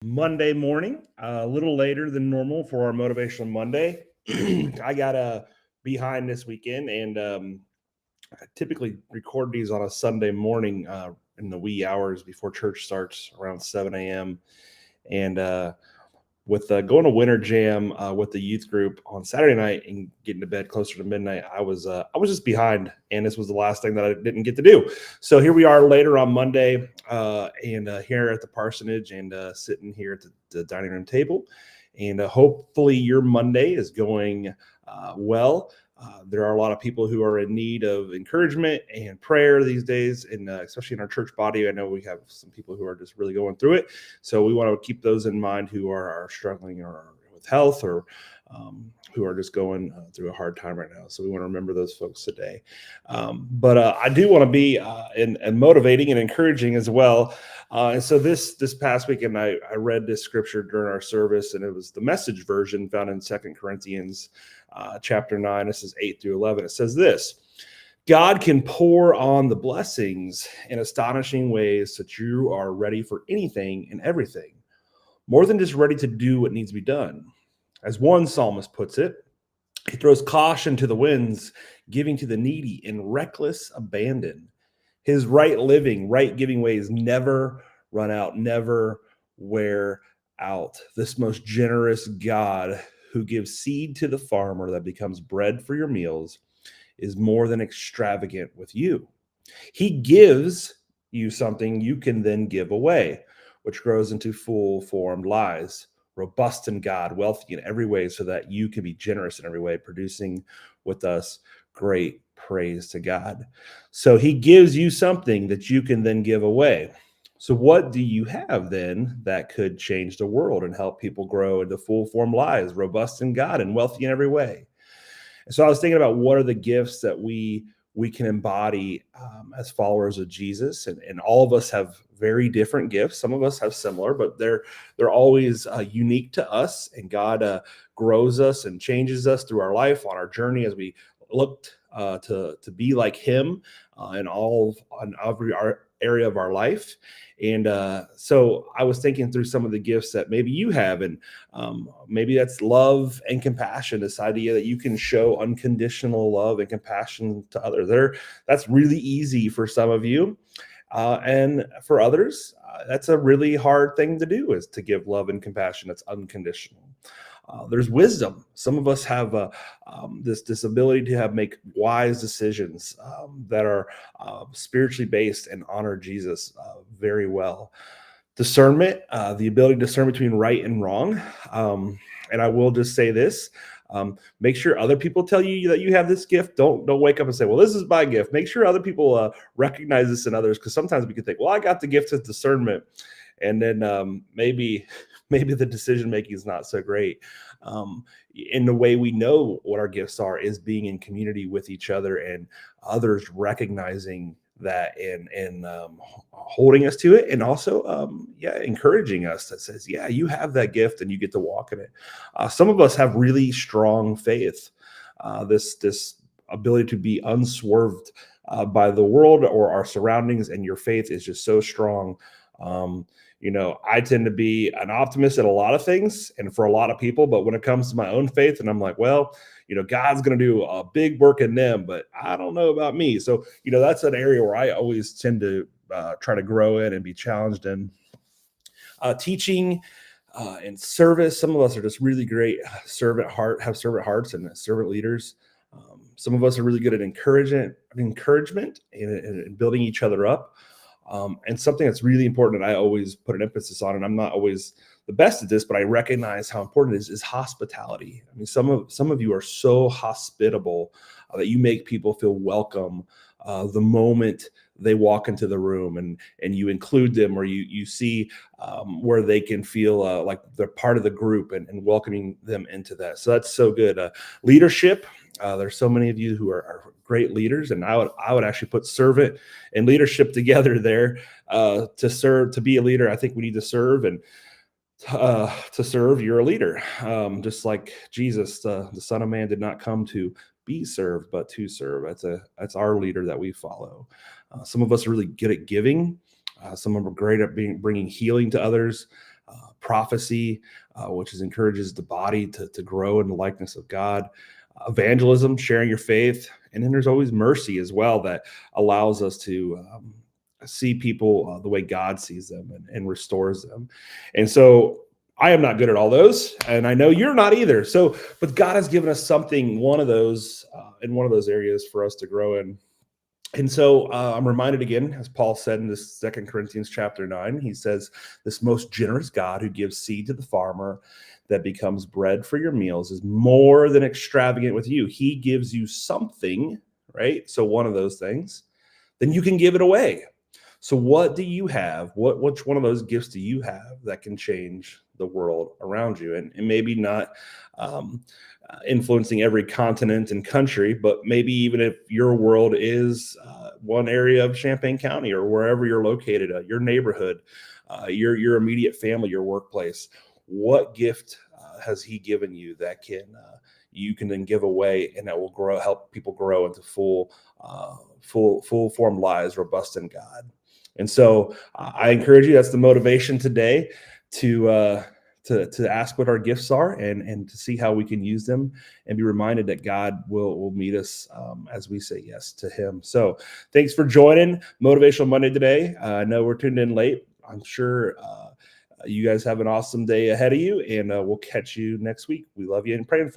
Monday morning, a little later than normal for our Motivational Monday. I got behind this weekend, and I typically record these on a Sunday morning in the wee hours before church starts around 7 a.m. And with going to Winter Jam with the youth group on Saturday night and getting to bed closer to midnight, I was just behind, and this was the last thing that I didn't get to do. So here we are later on Monday, and here at the parsonage, and sitting here at the dining room table, and hopefully your Monday is going well. There are a lot of people who are in need of encouragement and prayer these days, and especially in our church body. I know we have some people who are just really going through it. So we want to keep those in mind who are struggling or with health, or who are just going through a hard time right now. So we want to remember those folks today. But I do want to be and motivating and encouraging as well. And so this past weekend, I read this scripture during our service, and it was the Message version found in 2 Corinthians chapter 9. This is 8-11. It says this: God can pour on the blessings in astonishing ways that you are ready for anything and everything, more than just ready to do what needs to be done. As one psalmist puts it, he throws caution to the winds, giving to the needy in reckless abandon. His right living, right giving ways never run out, never wear out. This most generous God who gives seed to the farmer that becomes bread for your meals is more than extravagant with you. He gives you something you can then give away, which grows into full formed lies, robust in God, wealthy in every way, so that you can be generous in every way, producing with us great praise to God. So he gives you something that you can then give away. So what do you have then that could change the world and help people grow into full formed lives, robust in God and wealthy in every way? And so I was thinking about what are the gifts that we can embody as followers of Jesus, and all of us have very different gifts. Some of us have similar, but they're always unique to us. And God grows us and changes us through our life on our journey as we look to be like Him in every area of our life. And so I was thinking through some of the gifts that maybe you have, and maybe that's love and compassion. This idea that you can show unconditional love and compassion to others. That's really easy for some of you, and for others, that's a really hard thing to do, is to give love and compassion that's unconditional. There's wisdom. Some of us have this ability to make wise decisions that are spiritually based and honor Jesus very well. Discernment, the ability to discern between right and wrong. And I will just say this: make sure other people tell you that you have this gift. Don't wake up and say, "Well, this is my gift." Make sure other people recognize this in others, because sometimes we can think, "Well, I got the gift of discernment," and then maybe the decision making is not so great. In the way we know what our gifts are is being in community with each other, and others recognizing that, and holding us to it, and also encouraging us, that says, yeah, you have that gift and you get to walk in it. Some of us have really strong faith, this ability to be unswerved by the world or our surroundings, and your faith is just so strong. I tend to be an optimist at a lot of things and for a lot of people, but when it comes to my own faith, and I'm like, well, God's going to do a big work in them, but I don't know about me. So, that's an area where I always tend to try to grow in and be challenged in. Teaching and service. Some of us are just really great have servant hearts and servant leaders. Some of us are really good at encouragement and building each other up. And something that's really important that I always put an emphasis on, and I'm not always the best at this, but I recognize how important it is hospitality. I mean, some of you are so hospitable that you make people feel welcome the moment they walk into the room, and you include them, or you see where they can feel like they're part of the group, and welcoming them into that. So that's so good. Leadership. There's so many of you who are great leaders, and I would actually put servant and leadership together there. To be a leader, I think we need to serve, and to serve, you're a leader. Just like Jesus, the Son of Man, did not come to be served, but to serve. That's our leader that we follow. Some of us are really good at giving. Some of them are great at bringing healing to others. prophecy, which encourages the body to grow in the likeness of God, evangelism, sharing your faith, and then there's always mercy as well that allows us to see people the way God sees them and restores them. And so I am not good at all those, and I know you're not either. So, but God has given us something, one of those in one of those areas for us to grow in. And so I'm reminded again, as Paul said in this 2 Corinthians chapter 9, he says, this most generous God who gives seed to the farmer that becomes bread for your meals is more than extravagant with you. He gives you something, right? So one of those things, then you can give it away. So what do you have? Which one of those gifts do you have that can change the world around you? And maybe not um, influencing every continent and country, but maybe even if your world is one area of Champaign County or wherever you're located, your neighborhood, your immediate family, your workplace, what gift has he given you that can you can then give away and that will help people grow into full formed lives, robust in God. And so I encourage you. That's the motivation today to to ask what our gifts are and to see how we can use them and be reminded that God will meet us as we say yes to Him. So thanks for joining Motivational Monday today. I know we're tuned in late. I'm sure you guys have an awesome day ahead of you, and we'll catch you next week. We love you and praying for you.